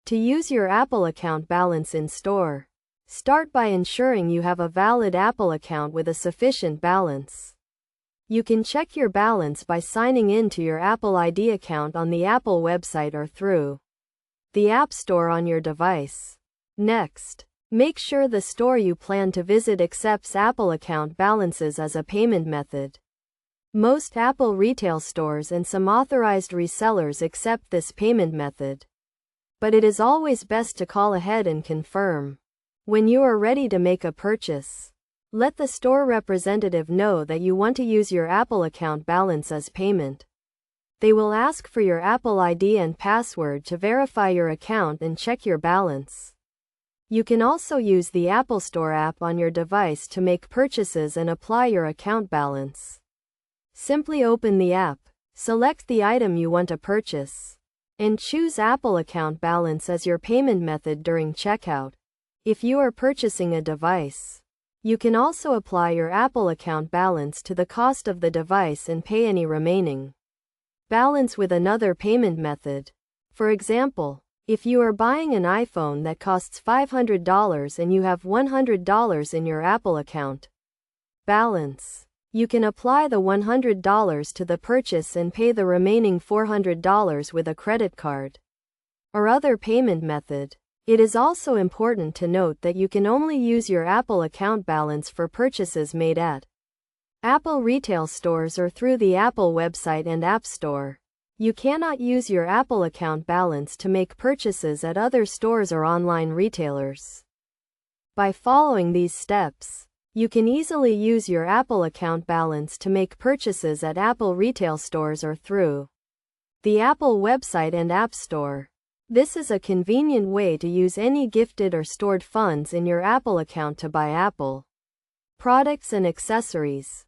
To use your Apple account balance in store, start by ensuring you have a valid Apple account with a sufficient balance. You can check your balance by signing in to your Apple ID account on the Apple website or through the App Store on your device. Next, make sure the store you plan to visit accepts Apple account balances as a payment method. Most Apple retail stores and some authorized resellers accept this payment method, but it is always best to call ahead and confirm. When you are ready to make a purchase, let the store representative know that you want to use your Apple account balance as payment. They will ask for your Apple ID and password to verify your account and check your balance. You can also use the Apple Store app on your device to make purchases and apply your account balance. Simply open the app, select the item you want to purchase, and choose Apple account balance as your payment method during checkout. If you are purchasing a device, you can also apply your Apple account balance to the cost of the device and pay any remaining balance with another payment method. For example, if you are buying an iPhone that costs $500 and you have $100 in your Apple account balance, you can apply the $100 to the purchase and pay the remaining $400 with a credit card or other payment method. It is also important to note that you can only use your Apple account balance for purchases made at Apple retail stores or through the Apple website and App Store. You cannot use your Apple account balance to make purchases at other stores or online retailers. By following these steps, you can easily use your Apple account balance to make purchases at Apple retail stores or through the Apple website and App Store. This is a convenient way to use any gifted or stored funds in your Apple account to buy Apple products and accessories.